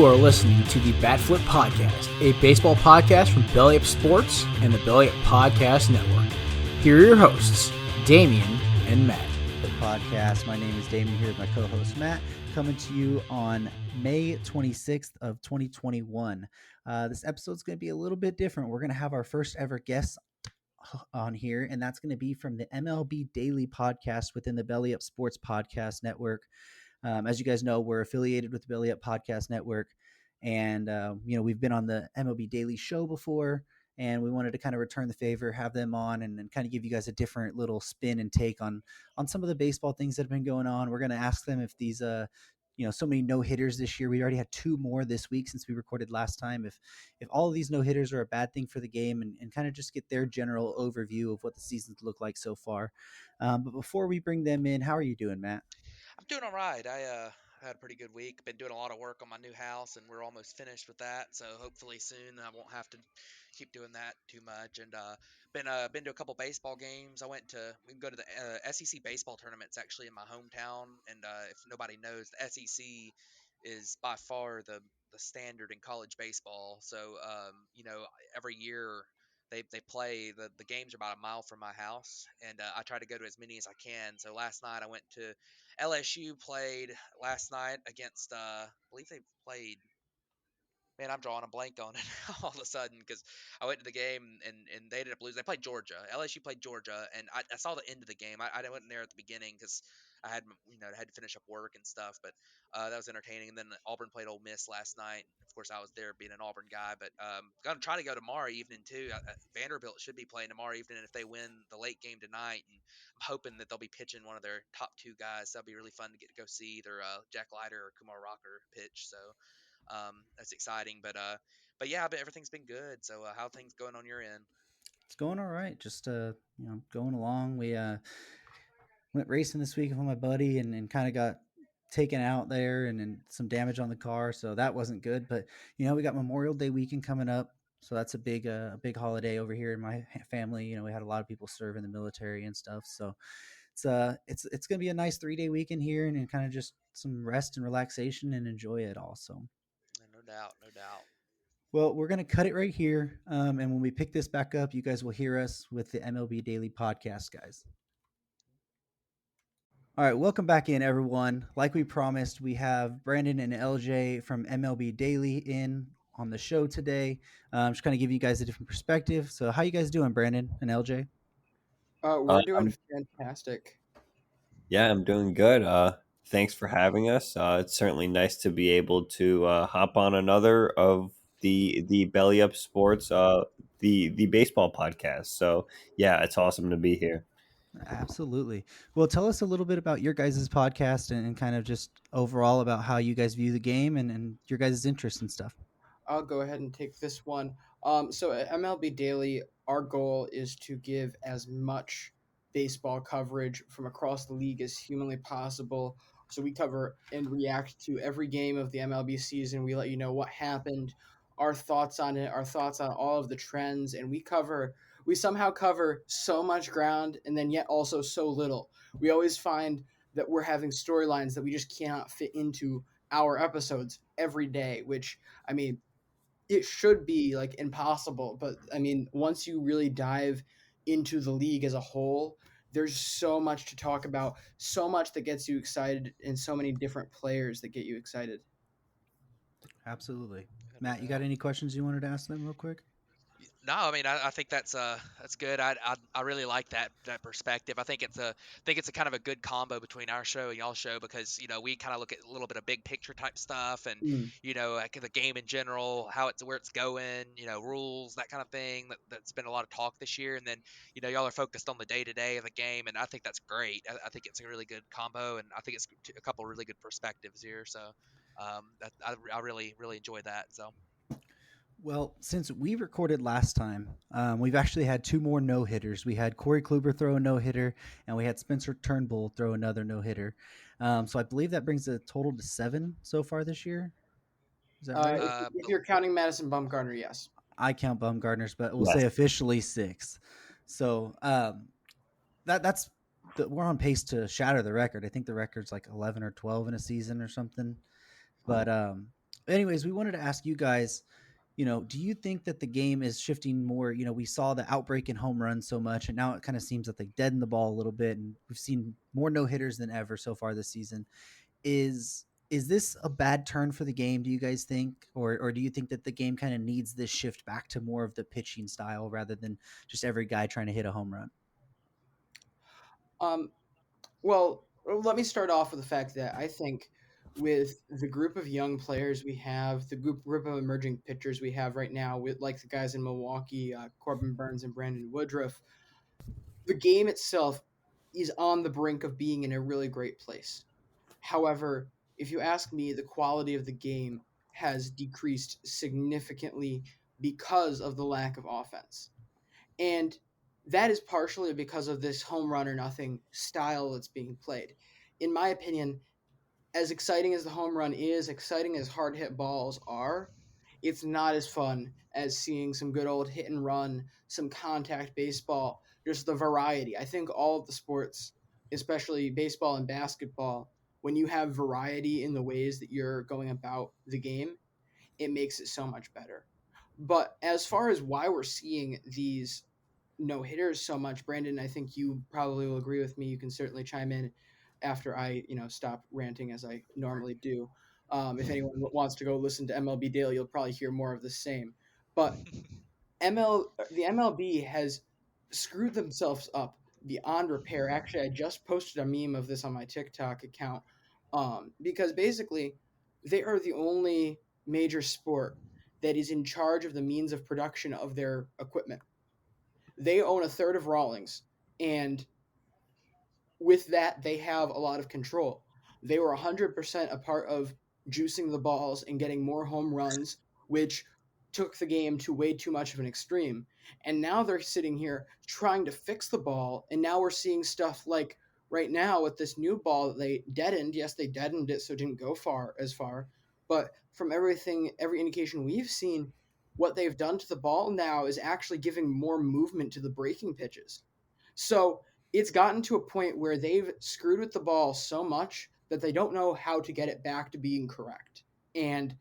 You are listening to the Batflip Podcast, a baseball podcast from Belly Up Sports and the Belly Up Podcast Network. Here are your hosts, Damian and Matt. The podcast. My name is Damian, here with my co-host Matt, coming to you on May 26th of 2021. This episode's going to be a little bit different. We're going to have our first ever guest on here, and that's going to be from the MLB Daily podcast within the Belly Up Sports Podcast Network. As you guys know, we're affiliated with the Belly Up Podcast Network, and we've been on the MLB Daily show before, and we wanted to kind of return the favor, have them on, and kind of give you guys a different little spin and take on some of the baseball things that have been going on. We're going to ask them if these so many no-hitters this year. We already had 2 more this week since we recorded last time. If all of these no-hitters are a bad thing for the game, and kind of just get their general overview of what the seasons look like so far. But before we bring them in, how are you doing, Matt? I'm doing all right. I had a pretty good week. Been doing a lot of work on my new house, and we're almost finished with that. So hopefully soon I won't have to keep doing that too much. And been to a couple baseball games. We can go to the SEC baseball tournaments actually in my hometown. And if nobody knows, the SEC is by far the standard in college baseball. So every year they play the games are about a mile from my house, and I try to go to as many as I can. So last night I went to LSU played last night against I believe they played. Man, I'm drawing a blank on it all of a sudden because I went to the game and they ended up losing. They played Georgia. LSU played Georgia, and I saw the end of the game. I wasn't there at the beginning because I had had to finish up work and stuff. But that was entertaining. And then Auburn played Ole Miss last night. Of course, I was there being an Auburn guy. But gonna try to go tomorrow evening too. Vanderbilt should be playing tomorrow evening if they win the late game tonight. And I'm hoping that they'll be pitching one of their top 2 guys. That'll be really fun to get to go see either Jack Leiter or Kumar Rocker pitch. So. That's exciting, but yeah, but everything's been good. So how are things going on your end? It's going all right. Just going along. We went racing this week with my buddy and kind of got taken out there and some damage on the car, so that wasn't good. But we got Memorial Day weekend coming up, so that's a big holiday over here in my family. We had a lot of people serve in the military and stuff, so it's gonna be a nice 3-day weekend here, and kind of just some rest and relaxation and enjoy it all. So No doubt, no doubt. well, we're going to cut it right here. And when we pick this back up, you guys will hear us with the MLB Daily podcast, guys. All right, welcome back in, everyone. Like we promised, we have Brandon and LJ from MLB Daily in on the show today. Just kind of give you guys a different perspective. So how you guys doing, Brandon and LJ? We're doing fantastic. Yeah, I'm doing good. Thanks for having us. It's certainly nice to be able to hop on another of the Belly Up Sports, the baseball podcast. So yeah, it's awesome to be here. Absolutely. Well, tell us a little bit about your guys' podcast and kind of just overall about how you guys view the game and your guys' interests and stuff. I'll go ahead and take this one. So at MLB Daily, our goal is to give as much baseball coverage from across the league as humanly possible. So we cover and react to every game of the MLB season. We let you know what happened, our thoughts on it, our thoughts on all of the trends, and we somehow cover so much ground and then yet also so little. We always find that we're having storylines that we just cannot fit into our episodes every day, which I mean it should be like impossible, but I mean once you really dive into the league as a whole, there's so much to talk about, so much that gets you excited, and so many different players that get you excited. Absolutely. Matt, you got any questions you wanted to ask them real quick? No, I mean I think that's good. I really like that perspective. I think it's a kind of a good combo between our show and y'all show because we kind of look at a little bit of big picture type stuff and like the game in general, where it's going, rules, that kind of thing. That's been a lot of talk this year, and then y'all are focused on the day to day of the game, and I think that's great. I think it's a really good combo, and I think it's a couple of really good perspectives here. So I really enjoy that. So. Well, since we recorded last time, we've actually had 2 more no-hitters. We had Corey Kluber throw a no-hitter, and we had Spencer Turnbull throw another no-hitter. So I believe that brings the total to 7 so far this year. Is that right? If you're counting Madison Bumgarner, yes. I count Bumgarner's, but we'll Yes. say officially 6. So we're on pace to shatter the record. I think the record's like 11 or 12 in a season or something. But Anyways, we wanted to ask you guys, do you think that the game is shifting more? We saw the outbreak in home runs so much, and now it kind of seems that they deadened the ball a little bit, and we've seen more no hitters than ever so far this season. Is this a bad turn for the game, do you guys think? Or do you think that the game kind of needs this shift back to more of the pitching style rather than just every guy trying to hit a home run? Um, well, let me start off with the fact that I think with the group of young players we have, the group of emerging pitchers we have right now, with like the guys in Milwaukee, Corbin Burns and Brandon Woodruff, the game itself is on the brink of being in a really great place. However, if you ask me, the quality of the game has decreased significantly because of the lack of offense. And that is partially because of this home run or nothing style that's being played. In my opinion, as exciting as the home run is, exciting as hard hit balls are, it's not as fun as seeing some good old hit and run, some contact baseball, just the variety. I think all of the sports, especially baseball and basketball, when you have variety in the ways that you're going about the game, it makes it so much better. But as far as why we're seeing these no hitters so much, Brandon, I think you probably will agree with me. You can certainly chime in after I, stop ranting as I normally do. If anyone wants to go listen to MLB Daily, you'll probably hear more of the same. But the MLB has screwed themselves up beyond repair. Actually, I just posted a meme of this on my TikTok account, because basically they are the only major sport that is in charge of the means of production of their equipment. They own a third of Rawlings, and with that, they have a lot of control. They were 100% a part of juicing the balls and getting more home runs, which took the game to way too much of an extreme. And now they're sitting here trying to fix the ball. And now we're seeing stuff like right now with this new ball that they deadened. Yes, they deadened it so it didn't go as far. But from every indication we've seen, what they've done to the ball now is actually giving more movement to the breaking pitches. So it's gotten to a point where they've screwed with the ball so much that they don't know how to get it back to being correct. And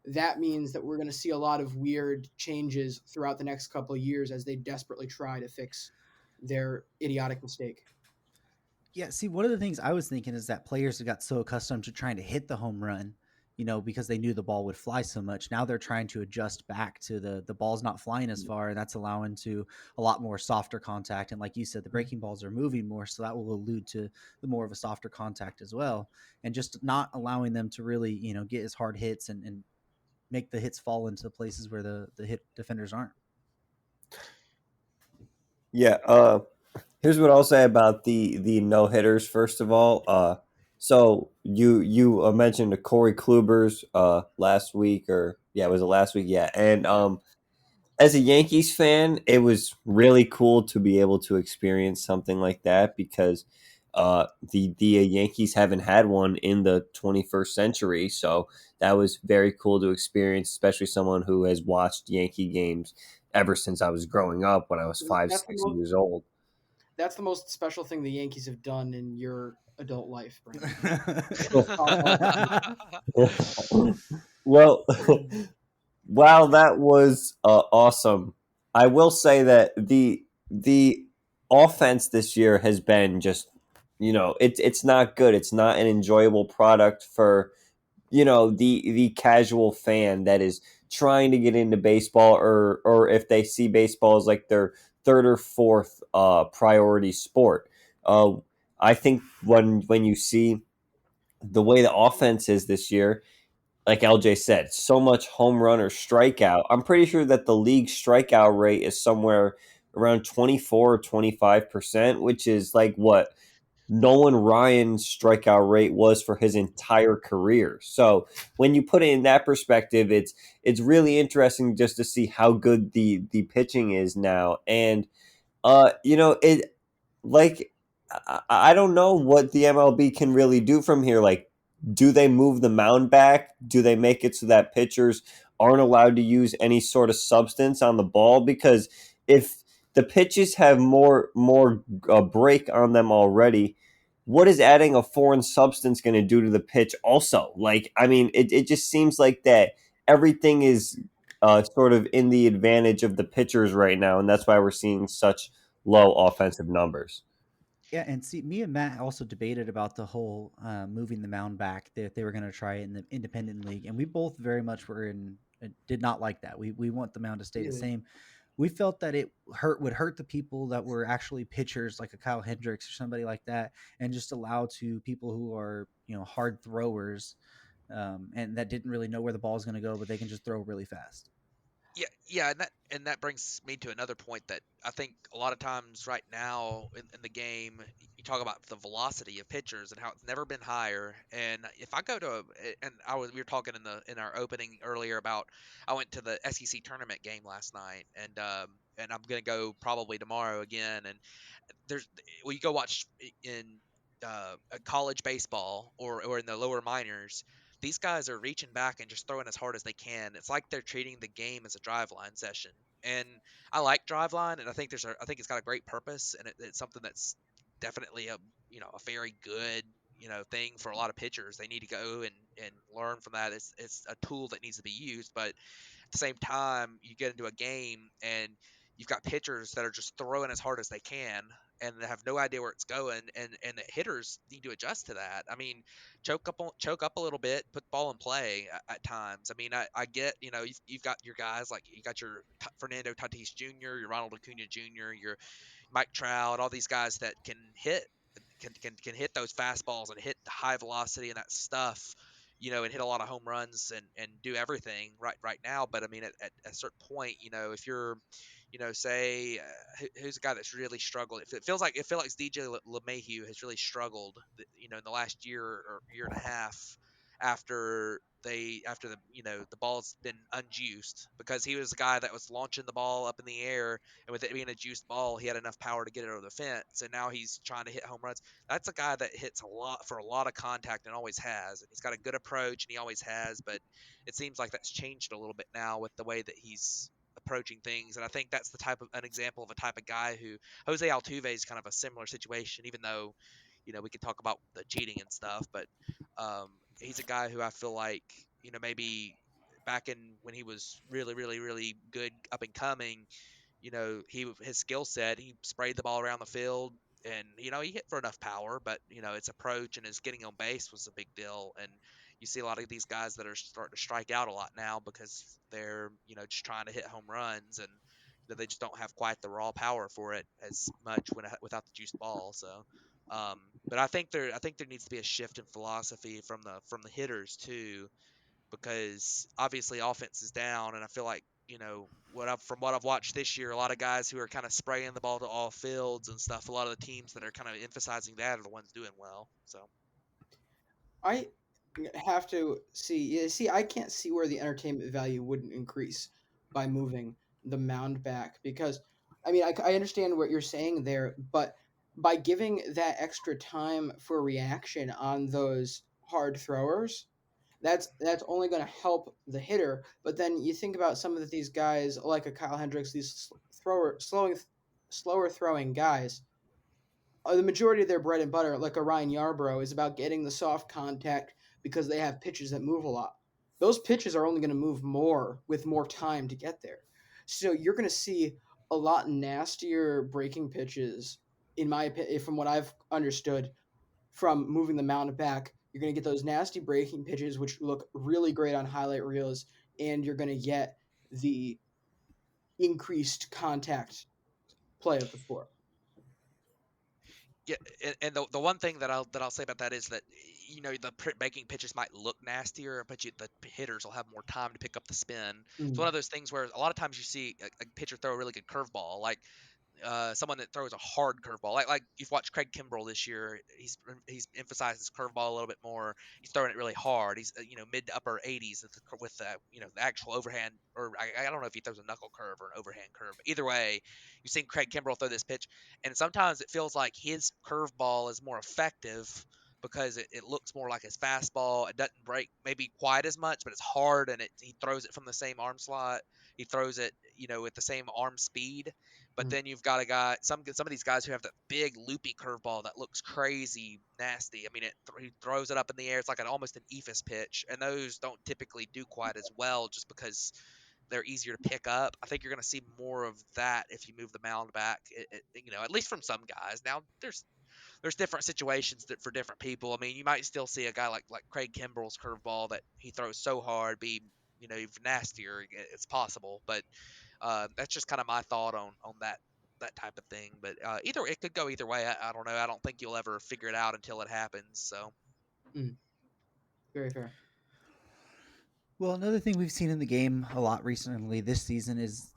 that means that we're going to see a lot of weird changes throughout the next couple of years as they desperately try to fix their idiotic mistake. Yeah, see, one of the things I was thinking is that players got so accustomed to trying to hit the home run, because they knew the ball would fly so much. Now they're trying to adjust back to the ball's not flying as far, and that's allowing to a lot more softer contact. And like you said, the breaking balls are moving more, so that will allude to the more of a softer contact as well. And just not allowing them to really, get as hard hits and make the hits fall into places where the hit defenders aren't. Yeah. Here's what I'll say about the no hitters. First of all, so you mentioned the Corey Klubers last week, or yeah, was it last week? Yeah, and as a Yankees fan, it was really cool to be able to experience something like that because the Yankees haven't had one in the 21st century, so that was very cool to experience, especially someone who has watched Yankee games ever since I was growing up when I was five, That's the 6 years old. that's the most special thing the Yankees have done in your adult life, Brandon. Well, wow, that was awesome. I will say that the offense this year has been just, it's not good. It's not an enjoyable product for, the casual fan that is trying to get into baseball, or if they see baseball as like their third or fourth priority sport. Uh, I think when you see the way the offense is this year, like LJ said, so much home run or strikeout. I'm pretty sure that the league strikeout rate is somewhere around 24 or 25%, which is like what Nolan Ryan's strikeout rate was for his entire career. So when you put it in that perspective, it's really interesting just to see how good the pitching is now. And it like I don't know what the MLB can really do from here. Like, do they move the mound back? Do they make it so that pitchers aren't allowed to use any sort of substance on the ball? Because if the pitches have more break on them already, what is adding a foreign substance going to do to the pitch also? Like, I mean, it just seems like that everything is sort of in the advantage of the pitchers right now, and that's why we're seeing such low offensive numbers. Yeah, and see, me and Matt also debated about the whole moving the mound back. They were going to try it in the independent league, and we both very much were in did not like that. We want the mound to stay the Really? same. We felt that it would hurt the people that were actually pitchers, like a Kyle Hendricks or somebody like that, and just allow to people who are hard throwers, and that didn't really know where the ball is going to go, but they can just throw really fast. Yeah, and that brings me to another point that I think a lot of times right now in the game, you talk about the velocity of pitchers and how it's never been higher. And if I go to and we were talking in our opening earlier about I went to the SEC tournament game last night, and I'm gonna go probably tomorrow again. And there's you go watch in a college baseball or in the lower minors, these guys are reaching back and just throwing as hard as they can. It's like they're treating the game as a drive line session. And I like drive line, and I think it's got a great purpose, and it's something that's definitely a very good thing for a lot of pitchers. They need to go and learn from that. It's a tool that needs to be used, but at the same time, you get into a game and you've got pitchers that are just throwing as hard as they can and they have no idea where it's going, and the hitters need to adjust to that. I mean, choke up a little bit, put the ball in play at times. I mean, I get you've got your guys like you got your Fernando Tatis Jr., your Ronald Acuna Jr., your Mike Trout, all these guys that can hit can hit those fastballs and hit the high velocity and that stuff, and hit a lot of home runs and do everything right now. But I mean, at a certain point, if you're, say who's a guy that's really struggled. It feels like DJ LeMahieu has really struggled, in the last year or year and a half after the ball's been unjuiced because he was a guy that was launching the ball up in the air, and with it being a juiced ball, he had enough power to get it over the fence, and now he's trying to hit home runs. That's a guy that hits a lot for a lot of contact and always has, and he's got a good approach and he always has, but it seems like that's changed a little bit now with the way that he's approaching things. And I think that's an example of a type of guy who Jose Altuve is kind of a similar situation, even though we could talk about the cheating and stuff, but he's a guy who I feel like maybe back in when he was really really really good up and coming, his skill set, he sprayed the ball around the field, and he hit for enough power, but his approach and his getting on base was a big deal. And you see a lot of these guys that are starting to strike out a lot now because they're just trying to hit home runs, and they just don't have quite the raw power for it as much without the juiced ball. So but I think there needs to be a shift in philosophy from the hitters too, because obviously offense is down, and I feel like from what I've watched this year, a lot of guys who are kind of spraying the ball to all fields and stuff. A lot of the teams that are kind of emphasizing that are the ones doing well. So I have to see. Yeah, see, I can't see where the entertainment value wouldn't increase by moving the mound back because, I mean, I understand what you're saying there, but by giving that extra time for reaction on those hard throwers, that's only going to help the hitter. But then you think about some of these guys like a Kyle Hendricks, these slower throwing guys, the majority of their bread and butter, like a Ryan Yarbrough, is about getting the soft contact because they have pitches that move a lot. Those pitches are only going to move more with more time to get there. So you're going to see a lot nastier breaking pitches, in my opinion, from what I've understood from moving the mound back. You're going to get those nasty breaking pitches, which look really great on highlight reels, and you're going to get the increased contact play of the sport. yeah, and the one thing that I'll say about that is that the breaking pitches might look nastier, but the hitters will have more time to pick up the spin. It's one Mm. of those things where a lot of times you see a pitcher throw a really good curveball, like someone that throws a hard curveball. Like you've watched Craig Kimbrell this year. He's emphasized his curveball a little bit more. He's throwing it really hard. He's mid to upper 80s with the actual overhand, or I don't know if he throws a knuckle curve or an overhand curve. But either way, you've seen Craig Kimbrell throw this pitch, and sometimes it feels like his curveball is more effective because it looks more like his fastball. It doesn't break maybe quite as much, but it's hard, and he throws it from the same arm slot. He throws it with the same arm speed, But then you've got a guy, some of these guys who have that big loopy curveball that looks crazy nasty. I mean, he throws it up in the air. It's like almost an eephus pitch, and those don't typically do quite as well, just because they're easier to pick up. I think you're going to see more of that if you move the mound back. At least from some guys. Now there's different situations for different people. I mean, you might still see a guy like Craig Kimbrell's curveball that he throws so hard be even nastier. It's possible, but that's just kind of my thought on that type of thing. But either it could go either way. I don't know. I don't think you'll ever figure it out until it happens. So Mm, very fair. Well, another thing we've seen in the game a lot recently this season is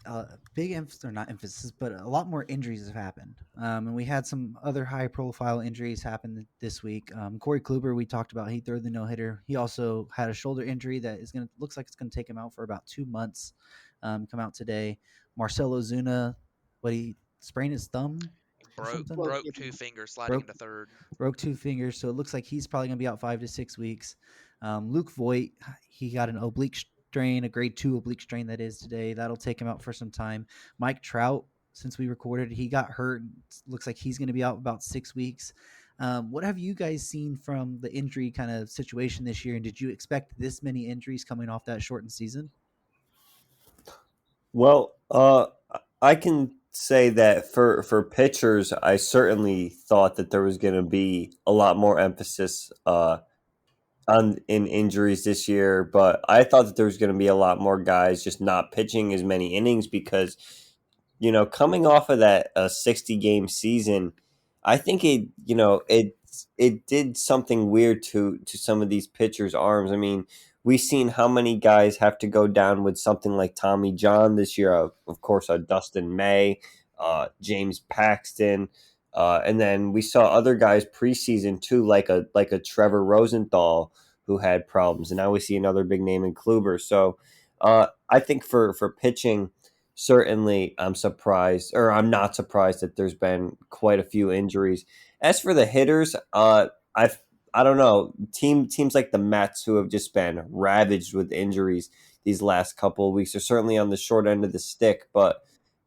big emphasis, or not emphasis, but a lot more injuries have happened. And we had some other high profile injuries happen this week. Corey Kluber, we talked about, he threw the no hitter. He also had a shoulder injury that looks like it's going to take him out for about 2 months. Come out today. Marcelo Zuna, he sprained his thumb or broke something? Well, broke yeah, two fingers sliding Broke into third. broke 2 fingers, so it looks like he's probably going to be out 5 to 6 weeks. Luke Voigt, he got an oblique strain, a grade 2 oblique strain that is today. That'll take him out for some time. Mike Trout, since we recorded, he got hurt. Looks like he's going to be out about 6 weeks. What have you guys seen from the injury kind of situation this year, and did you expect this many injuries coming off that shortened season? Well, I can say that for pitchers, I certainly thought that there was going to be a lot more emphasis on in injuries this year, but I thought that there was going to be a lot more guys just not pitching as many innings because coming off of that 60 game season, I think it did something weird to some of these pitchers' arms. I mean, we've seen how many guys have to go down with something like Tommy John this year. Of course, Dustin May, James Paxton, and then we saw other guys preseason too, like a Trevor Rosenthal who had problems, and now we see another big name in Kluber. So I think for pitching, certainly I'm surprised, or I'm not surprised that there's been quite a few injuries. As for the hitters, I don't know, teams like the Mets, who have just been ravaged with injuries these last couple of weeks, are certainly on the short end of the stick. But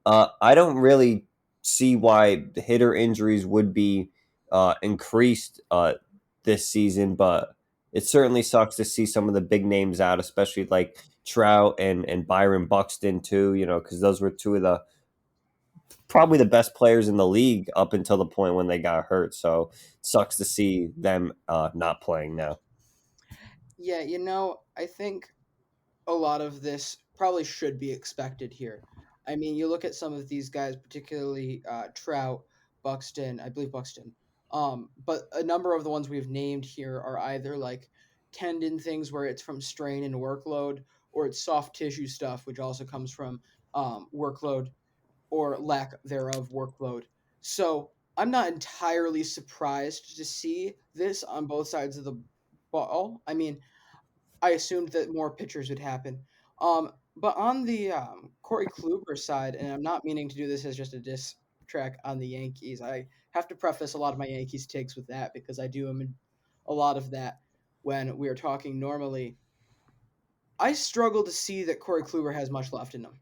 I don't really see why the hitter injuries would be increased this season. But it certainly sucks to see some of the big names out, especially like Trout and Byron Buxton too. Because those were two of the probably the best players in the league up until the point when they got hurt. So it sucks to see them not playing now. Yeah, I think a lot of this probably should be expected here. I mean, you look at some of these guys, particularly Trout, Buxton, I believe Buxton. But a number of the ones we've named here are either like tendon things where it's from strain and workload, or it's soft tissue stuff, which also comes from workload or lack thereof workload. So I'm not entirely surprised to see this on both sides of the ball. I mean, I assumed that more pitchers would happen. But on the Corey Kluber side, and I'm not meaning to do this as just a diss track on the Yankees. I have to preface a lot of my Yankees takes with that because I do a lot of that when we are talking normally. I struggle to see that Corey Kluber has much left in him.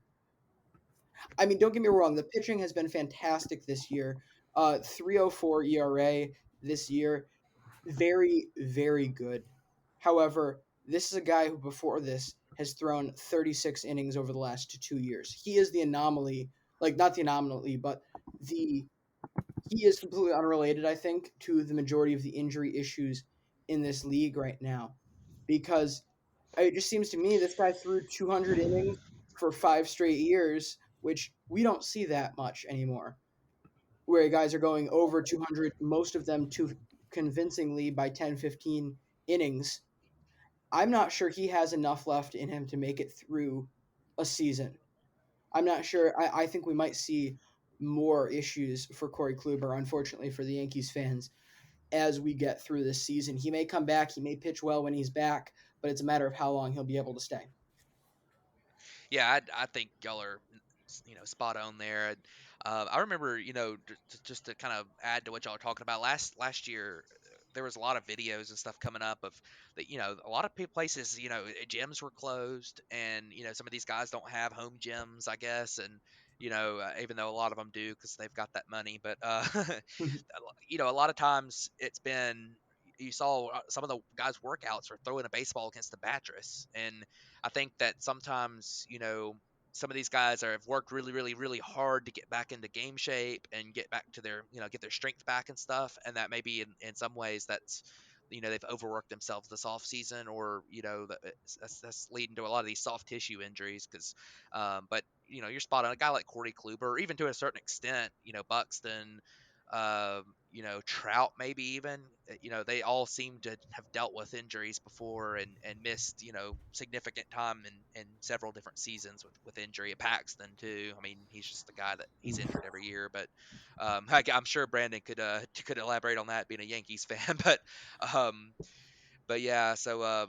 I mean, don't get me wrong, the pitching has been fantastic this year. 3.04 ERA this year, very, very good. However, this is a guy who before this has thrown 36 innings over the last 2 years. He is the anomaly, like not the anomaly, but the he is completely unrelated, I think, to the majority of the injury issues in this league right now. Because it just seems to me this guy threw 200 innings for 5 straight years, which we don't see that much anymore. Where guys are going over 200, most of them too convincingly by 10, 15 innings. I'm not sure he has enough left in him to make it through a season. I'm not sure. I think we might see more issues for Corey Kluber, unfortunately for the Yankees fans, as we get through this season. He may come back. He may pitch well when he's back, but it's a matter of how long he'll be able to stay. Yeah, I think y'all are spot on there. I remember just to kind of add to what y'all are talking about last year. There was a lot of videos and stuff coming up of that. A lot of places, gyms were closed, and some of these guys don't have home gyms, I guess, and even though a lot of them do because they've got that money. But a lot of times it's been you saw some of the guys' workouts are throwing a baseball against the mattress, and I think that sometimes some of these guys have worked really, really, really hard to get back into game shape and get back to their get their strength back and stuff, and that maybe in some ways that's they've overworked themselves this off season, or that's leading to a lot of these soft tissue injuries. Because, but you're spot on. A guy like Corey Kluber, or even to a certain extent, Buxton, Trout, maybe even, they all seem to have dealt with injuries before and missed, significant time in several different seasons with injury. Paxton too. I mean, he's just the guy that he's injured every year. But I'm sure Brandon could elaborate on that, being a Yankees fan. Um, but yeah, so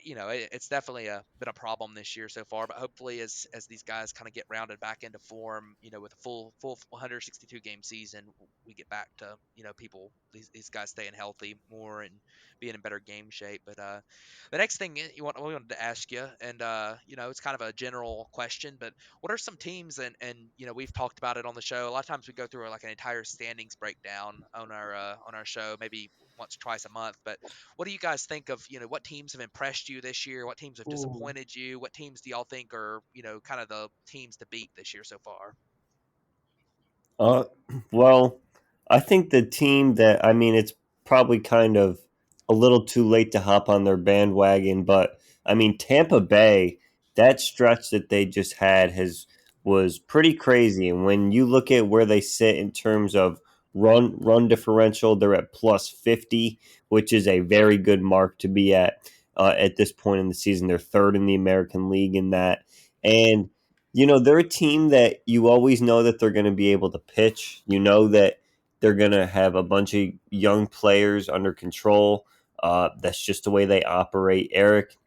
it's definitely been a problem this year so far. But hopefully, as these guys kind of get rounded back into form, with a full 162 game season, we get back to these guys staying healthy more and being in better game shape. But the next thing we wanted to ask you, and it's kind of a general question, but what are some teams, and we've talked about it on the show. A lot of times we go through like an entire standings breakdown on our show, maybe once or twice a month. But what do you guys think of, what teams have impressed you this year? What teams have Ooh. disappointed you? What teams do y'all think are, kind of the teams to beat this year so far? Uh, well, I think the team that I mean, it's probably kind of a little too late to hop on their bandwagon, but I mean, Tampa Bay, that stretch that they just had has was pretty crazy. And when you look at where they sit in terms of run differential, they're at +50, which is a very good mark to be at this point in the season. They're third in the American League in that, and they're a team that you always know that they're going to be able to pitch. You know that they're going to have a bunch of young players under control. That's just the way they operate. Eric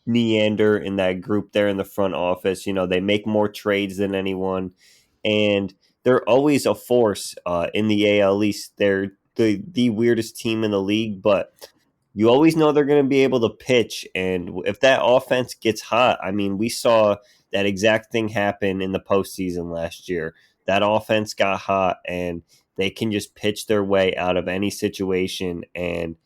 Neander in that group there in the front office, they make more trades than anyone, and they're always a force in the AL East. They're the weirdest team in the league, but you always know they're going to be able to pitch. And if that offense gets hot, I mean, we saw that exact thing happen in the postseason last year. That offense got hot, and they can just pitch their way out of any situation. And,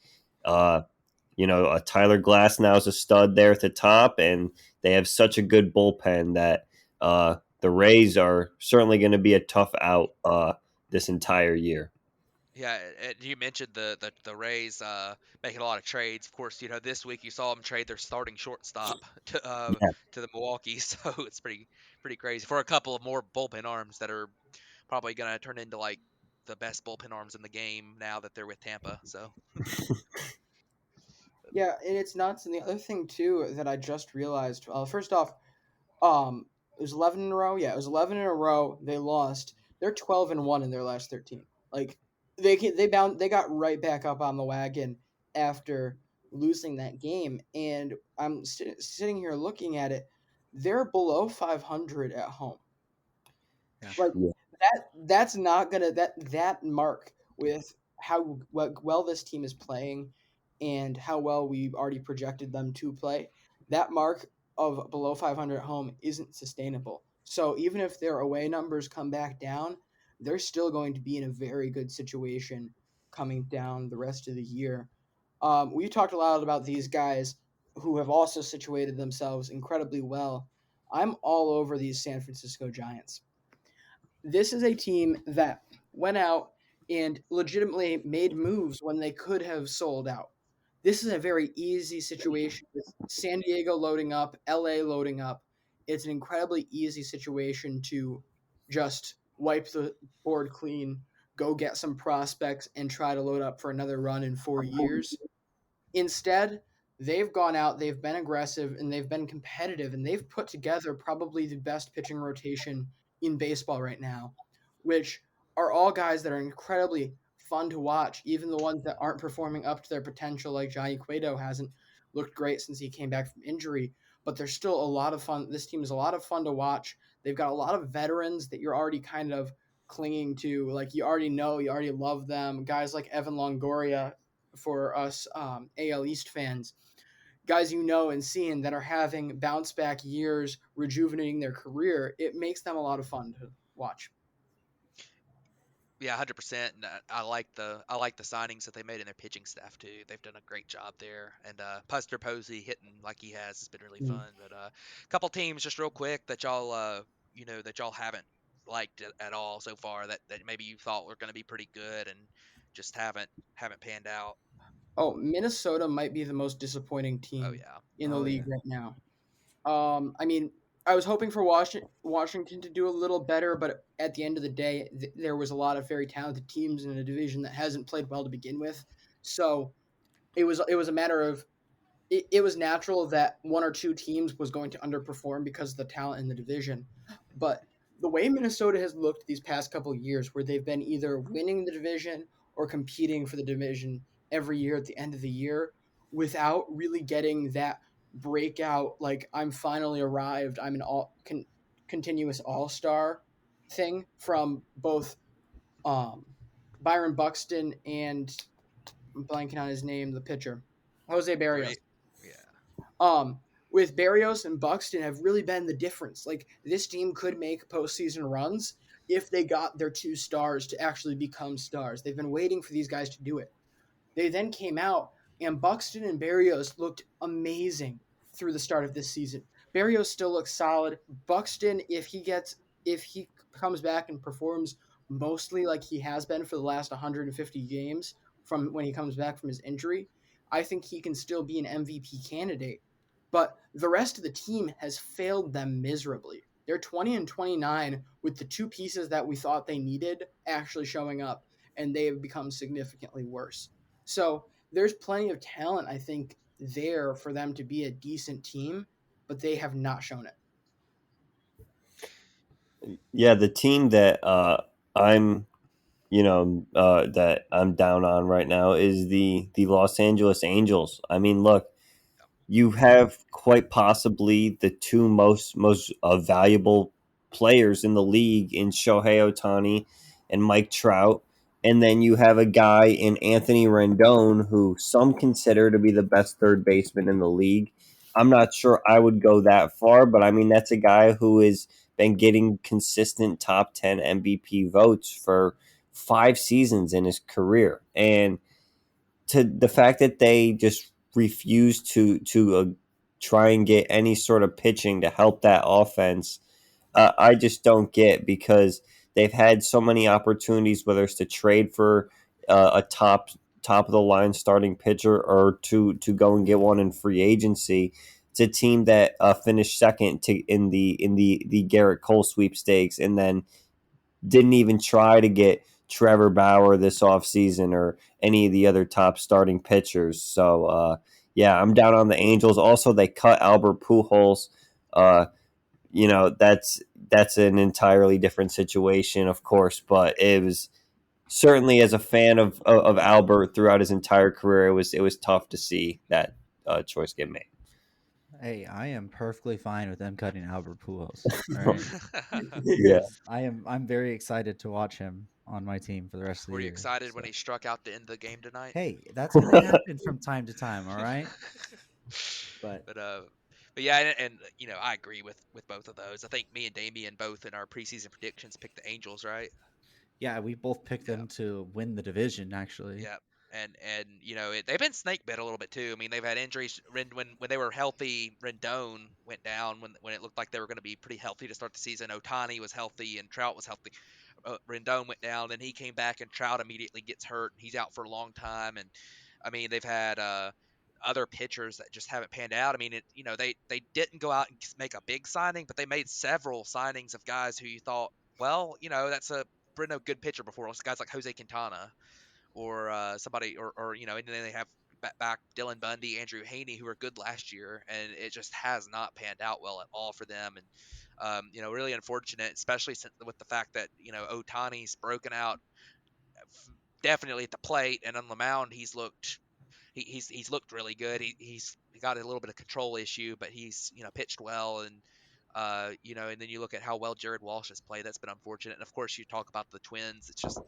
Tyler Glass now is a stud there at the top, and they have such a good bullpen that the Rays are certainly going to be a tough out this entire year. Yeah, you mentioned the Rays making a lot of trades. Of course, this week you saw them trade their starting shortstop to the Milwaukee, so it's pretty crazy for a couple of more bullpen arms that are probably going to turn into like the best bullpen arms in the game now that they're with Tampa. So Yeah, and it's nuts. And the other thing too that I just realized. First off, it was 11 in a row. Yeah, it was 11 in a row. They lost. They're 12-1 in their last 13. Like they got right back up on the wagon after losing that game. And I'm sitting here looking at it. They're below 500 at home. Yeah. Like Yeah. that's not gonna that mark with how well this team is playing and how well we've already projected them to play. That mark of below 500 at home isn't sustainable. So even if their away numbers come back down, they're still going to be in a very good situation coming down the rest of the year. We talked a lot about these guys who have also situated themselves incredibly well. I'm all over these San Francisco Giants. This is a team that went out and legitimately made moves when they could have sold out. This is a very easy situation with San Diego loading up, LA loading up. It's an incredibly easy situation to just wipe the board clean, go get some prospects, and try to load up for another run in 4 years. Instead, they've gone out, they've been aggressive, and they've been competitive, and they've put together probably the best pitching rotation in baseball right now, which are all guys that are incredibly fun to watch, even the ones that aren't performing up to their potential, like Johnny Cueto hasn't looked great since he came back from injury, but they're still a lot of fun. This team is a lot of fun to watch. They've got a lot of veterans that you're already kind of clinging to, like you already know, you already love them. Guys like Evan Longoria for us AL East fans. guys and seeing that are having bounce back years, rejuvenating their career, it makes them a lot of fun to watch. Yeah, 100%. And I like the signings that they made in their pitching staff too. They've done a great job there. And Puster Posey hitting like he has been really Mm. fun. But a couple teams just real quick that y'all that y'all haven't liked at all so far that maybe you thought were going to be pretty good and just haven't panned out. Oh, Minnesota might be the most disappointing Oh team yeah. in the Oh yeah. league right now. I mean, I was hoping for Washington to do a little better, but at the end of the day, there was a lot of very talented teams in a division that hasn't played well to begin with. So it was a matter of it was natural that one or two teams was going to underperform because of the talent in the division. But the way Minnesota has looked these past couple of years, where they've been either winning the division or competing for the division every year at the end of the year, without really getting that breakout, like I'm finally arrived, I'm an continuous all star thing from both um, Byron Buxton and I'm blanking on his name, the pitcher, Jose Barrios. Great. Yeah. um, with Barrios and Buxton have really been the difference. Like this team could make postseason runs if they got their two stars to actually become stars. They've been waiting for these guys to do it. They then came out, and Buxton and Barrios looked amazing through the start of this season. Barrios still looks solid. Buxton, if he comes back and performs mostly like he has been for the last 150 games from when he comes back from his injury, I think he can still be an MVP candidate. But the rest of the team has failed them miserably. They're 20 and 29 with the two pieces that we thought they needed actually showing up, and they have become significantly worse. So there's plenty of talent, I think, there for them to be a decent team, but they have not shown it. Yeah, the team that I'm that I'm down on right now is the Los Angeles Angels. I mean, look, you have quite possibly the two most valuable players in the league in Shohei Ohtani and Mike Trout, and then you have a guy in Anthony Rendon who some consider to be the best third baseman in the league. I'm not sure I would go that far, but I mean that's a guy who has been getting consistent top 10 MVP votes for 5 seasons in his career, and to the fact that they just refuse to try and get any sort of pitching to help that offense, I just don't get, because they've had so many opportunities, whether it's to trade for a top of the line starting pitcher or to go and get one in free agency. It's a team that finished second in the Garrett Cole sweepstakes, and then didn't even try to get Trevor Bauer this offseason or any of the other top starting pitchers. So, yeah, I'm down on the Angels. Also, they cut Albert Pujols. Uh, that's an entirely different situation, of course, but it was certainly, as a fan of Albert throughout his entire career, it was tough to see that choice get made. Hey, I am perfectly fine with them cutting Albert Pujols. All right. Yeah. I'm very excited to watch him on my team for the rest of the Were you year. excited when So he struck out to end the game tonight? hey, that's gonna happen from time to time, all right? But but uh, but yeah, and I agree with both of those. I think me and Damien both in our preseason predictions picked the Angels, right? yeah, we both picked Yeah, them to win the division actually. yeah. And they've been snake bit a little bit too. I mean, they've had injuries. When they were healthy, Rendon went down when it looked like they were going to be pretty healthy to start the season. Otani was healthy and Trout was healthy. Rendon went down, then he came back, and Trout immediately gets hurt. He's out for a long time, and I mean they've had other pitchers that just haven't panned out. I mean, they didn't go out and make a big signing, but they made several signings of guys who you thought, well, that's a Breno good pitcher before. It's guys like Jose Quintana or somebody, and then they have back Dylan Bundy, Andrew Haney, who were good last year, and it just has not panned out well at all for them. And really unfortunate, especially with the fact that Otani's broken out definitely at the plate and on the mound. He's looked really good. He got a little bit of control issue, but he's pitched well. And and then you look at how well Jared Walsh has played. That's been unfortunate. And of course, you talk about the Twins. It's just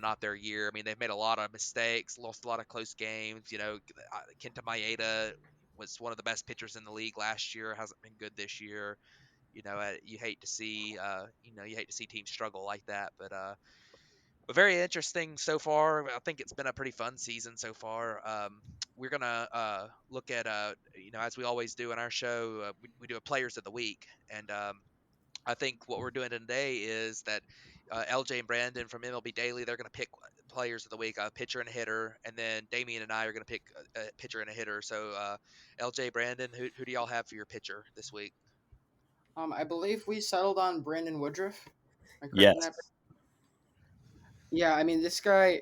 not their year. I mean, they've made a lot of mistakes, lost a lot of close games. Kenta Maeda was one of the best pitchers in the league last year. Hasn't been good this year. You hate to see teams struggle like that, but very interesting so far. I think it's been a pretty fun season so far. We're gonna look at as we always do in our show, we do a players of the week, and I think what we're doing today is that LJ and Brandon from MLB Daily, they're going to pick players of the week, a pitcher and a hitter, and then Damien and I are going to pick a pitcher and a hitter. So LJ, Brandon, who do y'all have for your pitcher this week? I believe we settled on Brandon Woodruff. Am I correct in Yes. that? Yeah, I mean, this guy,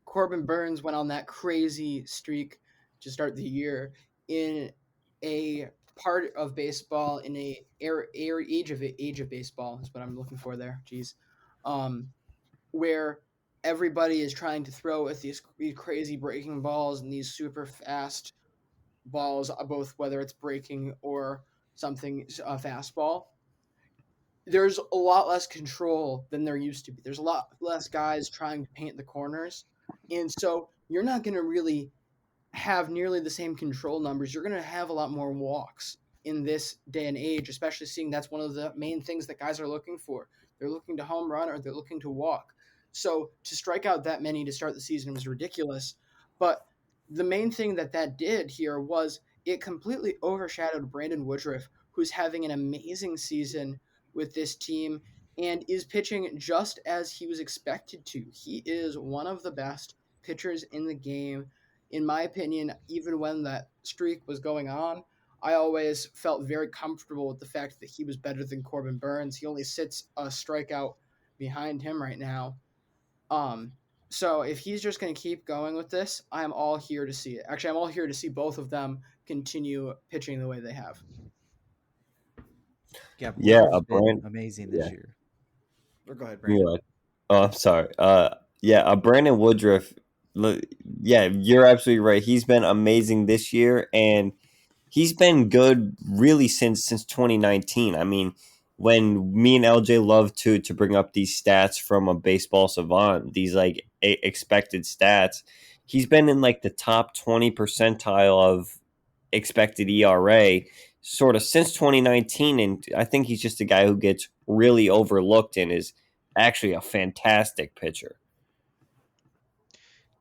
Corbin Burns went on that crazy streak to start the year in a part of baseball, in age of baseball is what I'm looking for there. Jeez. Where everybody is trying to throw with these crazy breaking balls and these super fast balls, both whether it's breaking or something, a fastball. There's a lot less control than there used to be. There's a lot less guys trying to paint the corners. And so you're not going to really have nearly the same control numbers. You're going to have a lot more walks in this day and age, especially seeing that's one of the main things that guys are looking for. They're looking to home run or they're looking to walk. So to strike out that many to start the season was ridiculous. But the main thing that did here was it completely overshadowed Brandon Woodruff, who's having an amazing season with this team and is pitching just as he was expected to. He is one of the best pitchers in the game. In my opinion, even when that streak was going on, I always felt very comfortable with the fact that he was better than Corbin Burns. He only sits a strikeout behind him right now. Um, so if he's just going to keep going with this, I'm all here to see it. Actually, I'm all here to see both of them continue pitching the way they have. Yeah, Yeah, Woodruff's been Brand. amazing Yeah. this year. Or go ahead, Brandon. You're right. Oh, I'm sorry. Yeah, Brandon Woodruff. Yeah, you're absolutely right. He's been amazing this year, and he's been good really since 2019. I mean, when me and LJ love to bring up these stats from a baseball savant, these like expected stats, he's been in like the top 20 percentile of expected ERA sort of since 2019, and I think he's just a guy who gets really overlooked and is actually a fantastic pitcher.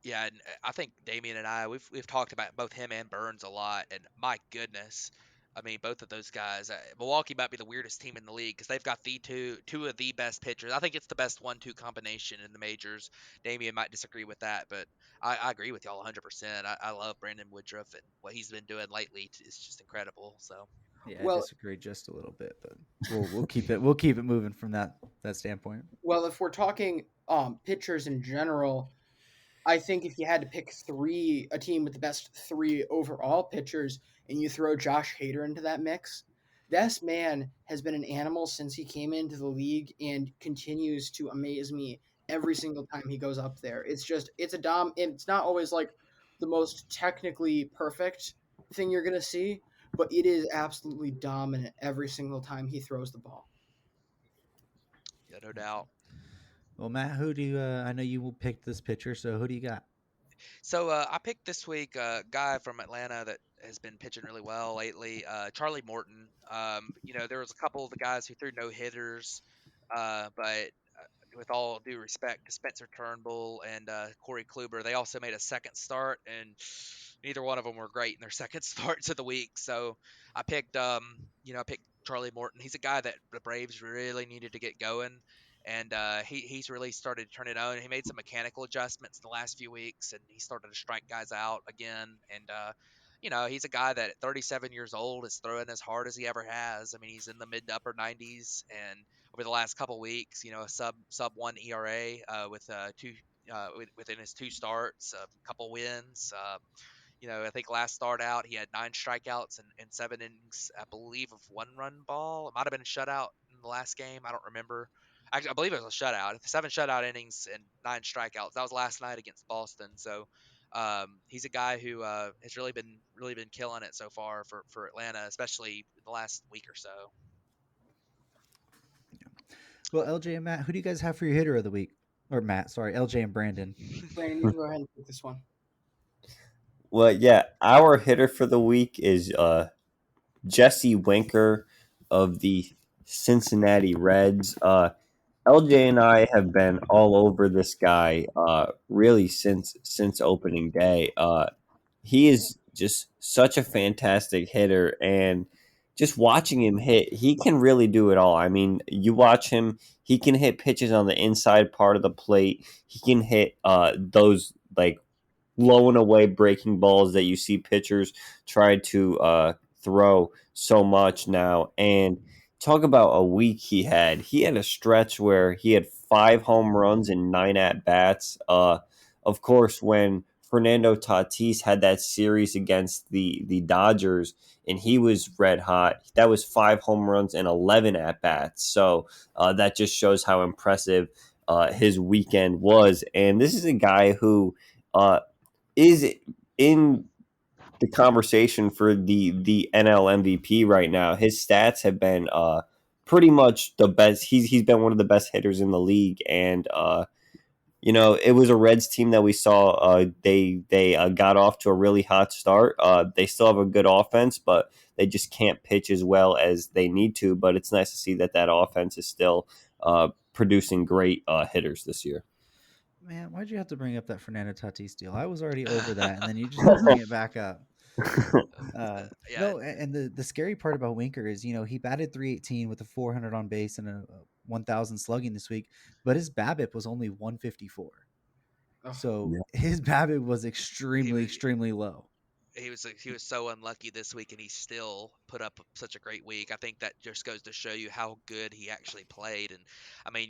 Yeah, and I think Damien and I we've talked about both him and Burns a lot, and my goodness, I mean both of those guys. Milwaukee might be the weirdest team in the league because they've got the two of the best pitchers. I think it's the best 1-2 combination in the majors. Damien might disagree with that, but I agree with y'all 100%. I love Brandon Woodruff and what he's been doing lately. It's just incredible. So Yeah, I Well, disagree just a little bit, but we'll keep it moving from that standpoint. well, if we're talking pitchers in general, I think if you had to pick a team with the best three overall pitchers, and you throw Josh Hader into that mix, this man has been an animal since he came into the league and continues to amaze me every single time he goes up there. It's not always like the most technically perfect thing you're gonna see, but it is absolutely dominant every single time he throws the ball. yeah, no doubt. Well, Matt, who do you? I know you will pick this pitcher, so who do you got? So I picked this week a guy from Atlanta that has been pitching really well lately, Charlie Morton. There was a couple of the guys who threw no hitters, but with all due respect to Spencer Turnbull and Corey Kluber, they also made a second start, and neither one of them were great in their second starts of the week. So I picked Charlie Morton. He's a guy that the Braves really needed to get going, and he's really started to turn it on. He made some mechanical adjustments the last few weeks, and he started to strike guys out again. And he's a guy that at 37 years old is throwing as hard as he ever has. I mean, he's in the mid to upper 90s, and over the last couple weeks, a sub 1 ERA with two within his two starts, a couple wins. I think last start out he had 9 strikeouts and 7 innings, I believe, of 1 run ball. It might have been a shutout in the last game. I don't remember. Actually, I believe it was a shutout. 7 shutout innings and 9 strikeouts. That was last night against Boston. So he's a guy who has really been killing it so far for Atlanta, especially in the last week or so. Well, LJ and Matt, who do you guys have for your hitter of the week? Or Matt, sorry, LJ and Brandon. Brandon, you can go ahead and pick this one. Well, yeah, our hitter for the week is Jesse Winker of the Cincinnati Reds. LJ and I have been all over this guy really since opening day. He is just such a fantastic hitter, and just watching him hit, he can really do it all. I mean, you watch him; he can hit pitches on the inside part of the plate. He can hit those like blowing away breaking balls that you see pitchers try to throw so much now. And talk about a week he had. He had a stretch where he had 5 home runs and 9 at bats. Of course, when Fernando Tatis had that series against the Dodgers and he was red hot, that was 5 home runs and 11 at bats. So that just shows how impressive his weekend was. And this is a guy who is in the conversation for the NL MVP right now. His stats have been pretty much the best. He's been one of the best hitters in the league, and it was a Reds team that we saw. They got off to a really hot start. They still have a good offense, but they just can't pitch as well as they need to. But it's nice to see that offense is still producing great hitters this year. Man, why'd you have to bring up that Fernando Tatis deal? I was already over that, and then you just had to bring it back up. Yeah, No, and the scary part about Winker is, he batted 318 with a 400 on base and a 1,000 slugging this week, but his BABIP was only 154. Ugh. So Yeah. his BABIP was he extremely, was extremely low. he was so unlucky this week, and he still put up such a great week. I think that just goes to show you how good he actually played. And I mean,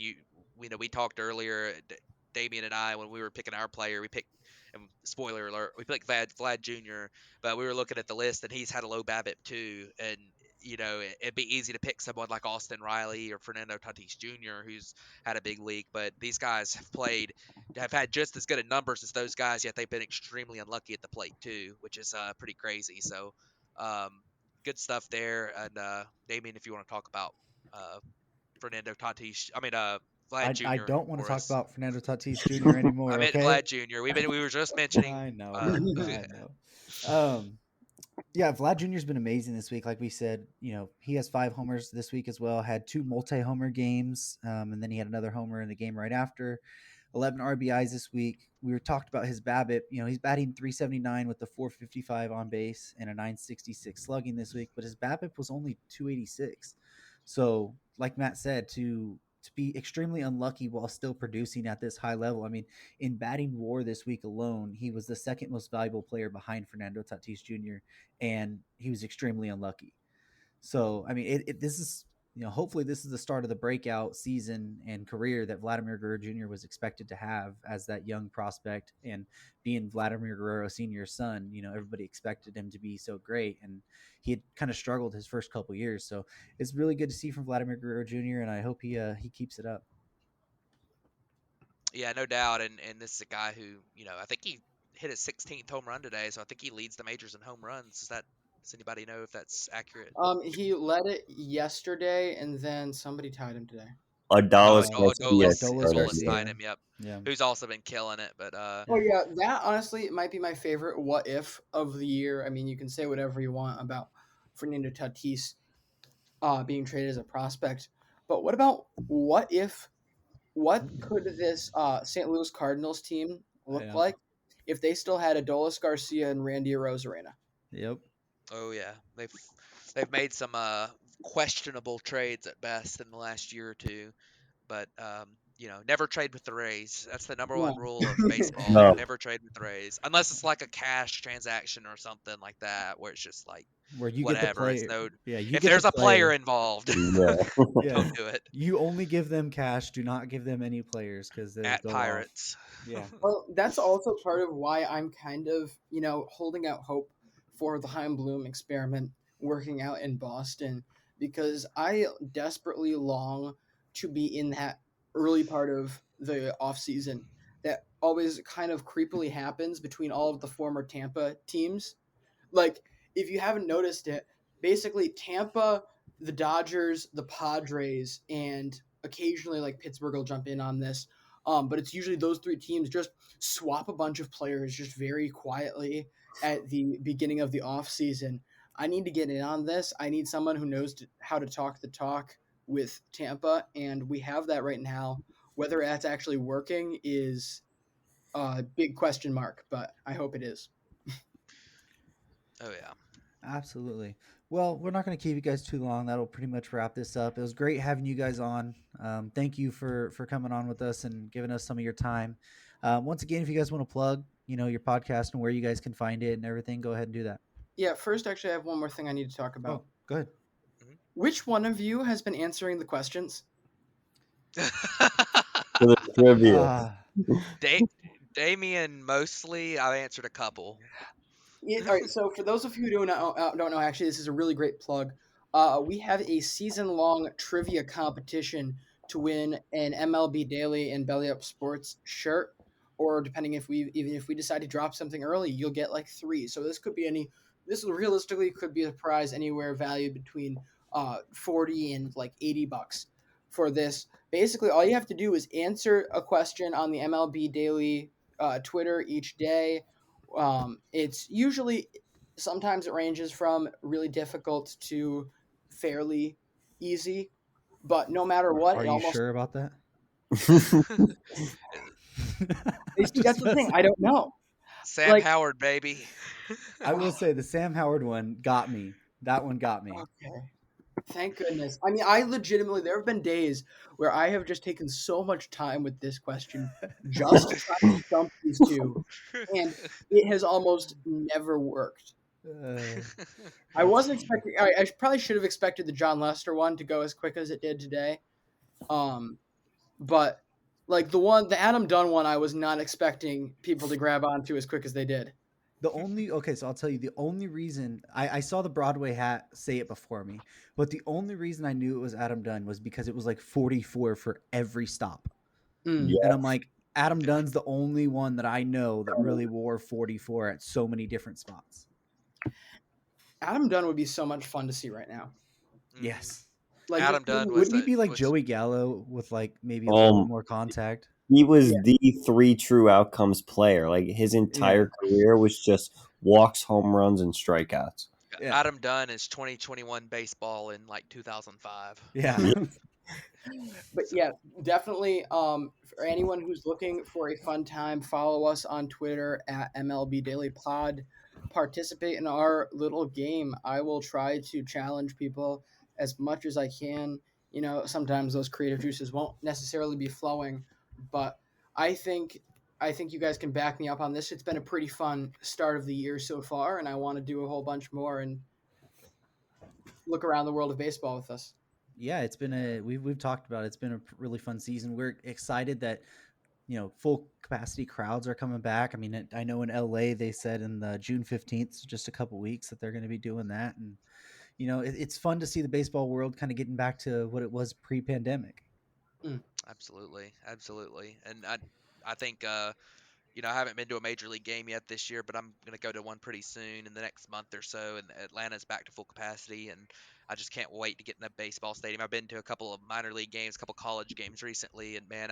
we talked earlier, Damian and I, when we were picking our player, we picked. And spoiler alert, we picked Vlad Jr., but we were looking at the list, and he's had a low BABIP too. And it'd be easy to pick someone like Austin Riley or Fernando Tatis Jr., who's had a big week, but these guys have had just as good a numbers as those guys, yet they've been extremely unlucky at the plate too, which is pretty crazy. So, um, good stuff there. And Damien, if you want to talk about uh, Fernando Tatis, I mean Vlad I Jr. don't want to for talk us. about Fernando Tatis Jr. I anymore. meant Okay, Vlad Jr. We were just mentioning. I know, Uh, I know. Yeah, Vlad Jr.'s been amazing this week. Like we said, he has 5 homers this week as well. Had 2 multi-homer games, and then he had another homer in the game right after. 11 RBIs this week. We were talked about his BABIP. He's batting 379 with the 455 on base and a 966 slugging this week, but his BABIP was only 286. So, like Matt said, to be extremely unlucky while still producing at this high level. I mean, in batting WAR this week alone, he was the second most valuable player behind Fernando Tatis Jr., and he was extremely unlucky. So, I mean, this is, hopefully this is the start of the breakout season and career that Vladimir Guerrero Jr. was expected to have as that young prospect. And being Vladimir Guerrero Sr.'s son, everybody expected him to be so great. And he had kind of struggled his first couple years. So it's really good to see from Vladimir Guerrero Jr., and I hope he keeps it up. yeah, no doubt. And this is a guy who I think he hit his 16th home run today, so I think he leads the majors in home runs. Does anybody know if that's accurate? He led it yesterday, and then somebody tied him today. Oh, Adalis Garcia Adolis started. Adolis Yeah. tied him. Yep. Yeah. Who's also been killing it, but Oh yeah, that honestly might be my favorite what if of the year. I mean, you can say whatever you want about Fernando Tatis being traded as a prospect, but what about what could this St. Louis Cardinals team look Yeah. like if they still had Adolis Garcia and Randy Arozarena? Yep. oh yeah, they've made some questionable trades at best in the last year or two, but never trade with the Rays. That's the number one No. rule of baseball. No. Never trade with the Rays unless it's like a cash transaction or something like that, where it's just like Where you get the whatever. It's player. no. Yeah, you If get the there's a player player. involved, Yeah. Yeah. don't do it. You only give them cash. Do not give them any players because they'll At go off. Pirates. Yeah. Well, that's also part of why I'm kind of, holding out hope for the Heim Bloom experiment working out in Boston, because I desperately long to be in that early part of the offseason that always kind of creepily happens between all of the former Tampa teams. Like, if you haven't noticed it, basically Tampa, the Dodgers, the Padres, and occasionally like Pittsburgh will jump in on this. But it's usually those three teams just swap a bunch of players just very quietly at the beginning of the off season. I need to get in on this. I need someone who knows how to talk the talk with Tampa, and we have that right now. Whether that's actually working is a big question mark, but I hope it is. Oh yeah. Absolutely. Well, we're not going to keep you guys too long. That'll pretty much wrap this up. It was great having you guys on. Thank you for coming on with us and giving us some of your time. Once again, if you guys want to plug, your podcast and where you guys can find it and everything, go ahead and do that. Yeah, first, actually, I have one more thing I need to talk Oh, about. go ahead. Which one of you has been answering the questions? For the trivia. Damien mostly. I've answered a couple. All right, so for those of you who don't know, actually, this is a really great plug. We have a season-long trivia competition to win an MLB Daily and Belly Up Sports shirt, or depending even if we decide to drop something early, you'll get like 3. So this realistically could be a prize anywhere valued between 40 and like $80 for this. Basically, all you have to do is answer a question on the MLB Daily Twitter each day. It's usually sometimes it ranges from really difficult to fairly easy, but no matter what, Are it you almost sure about that? see, that's the thing. I don't know. Sam Like, Howard, baby. I will say the Sam Howard one got me. That one got me. okay, thank goodness. I mean, I legitimately there have been days where I have just taken so much time with this question just to try to stump these two, and it has almost never worked. I wasn't expecting. I probably should have expected the John Lester one to go as quick as it did today. But like the Adam Dunn one, I was not expecting people to grab onto as quick as they did. So I'll tell you the only reason I saw the Broadway hat say it before me, but the only reason I knew it was Adam Dunn was because it was like 44 for every stop. Mm. Yeah. And I'm like, Adam Dunn's the only one that I know that really wore 44 at so many different spots. Adam Dunn would be so much fun to see right now. Yes. Like Adam Dunn Wouldn't he be like Joey Gallo with like maybe a little bit more contact? He was Yeah. the 3 true outcomes player. Like his entire career was just walks, home runs, and strikeouts. Yeah. Adam Dunn is 2021 baseball in like 2005. Yeah. But yeah, definitely. For anyone who's looking for a fun time, follow us on Twitter at MLB Daily Pod. Participate in our little game. I will try to challenge people as much as I can. Sometimes those creative juices won't necessarily be flowing, but I think you guys can back me up on this. It's been a pretty fun start of the year so far, and I want to do a whole bunch more and look around the world of baseball with us. Yeah, it's been we've talked about it. It's been a really fun season. We're excited that full capacity crowds are coming back. I mean, I know in LA they said in the June 15th, just a couple weeks, that they're going to be doing that, and it's fun to see the baseball world kind of getting back to what it was pre-pandemic. Absolutely, and I think I haven't been to a major league game yet this year, but I'm going to go to one pretty soon in the next month or so. And Atlanta's back to full capacity, and I just can't wait to get in the baseball stadium. I've been to a couple of minor league games, a couple college games recently, and man,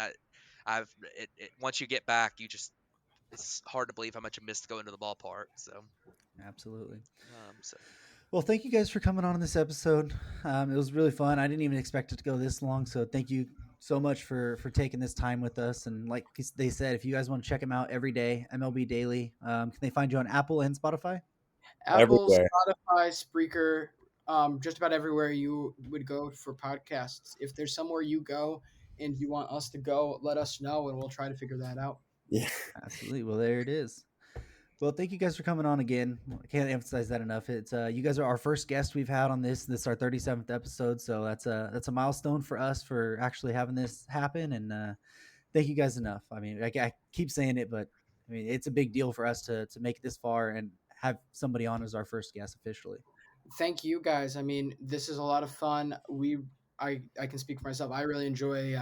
once you get back, it's hard to believe how much I missed going to the ballpark. So Absolutely. So. Well, thank you guys for coming on this episode. It was really fun. I didn't even expect it to go this long, so thank you so much for taking this time with us. And like they said, if you guys want to check them out every day, MLB Daily, can they find you on Apple and Spotify? Apple, Everywhere. Spotify, Spreaker, just about everywhere you would go for podcasts. If there's somewhere you go and you want us to go, let us know and we'll try to figure that out. Yeah. Absolutely. Well, there it is. Well, thank you guys for coming on again. I can't emphasize that enough. It's you guys are our first guest we've had on this. This is our 37th episode, so that's a milestone for us for actually having this happen. And thank you guys enough. I mean, I keep saying it, but I mean it's a big deal for us to make it this far and have somebody on as our first guest officially. Thank you guys. I mean, this is a lot of fun. I can speak for myself. I really enjoy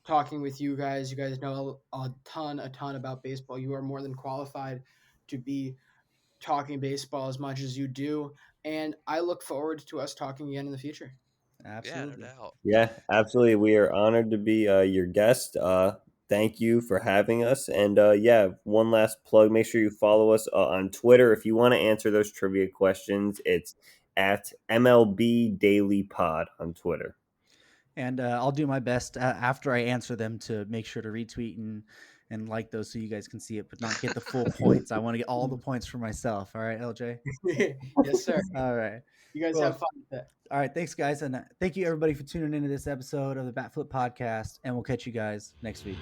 talking with you guys. You guys know a ton about baseball. You are more than qualified to be talking baseball as much as you do. And I look forward to us talking again in the future. Absolutely. Yeah, no doubt. Yeah, absolutely. We are honored to be your guest. thank you for having us. And yeah, one last plug. Make sure you follow us on Twitter. If you want to answer those trivia questions, it's at MLB Daily Pod on Twitter. And I'll do my best after I answer them to make sure to retweet and like those so you guys can see it, but not get the full points. I want to get all the points for myself. All right, LJ? Yes, sir. All right. You guys Well, have fun with that. All right. Thanks, guys. And thank you, everybody, for tuning into this episode of the Bat Flip Podcast. And we'll catch you guys next week.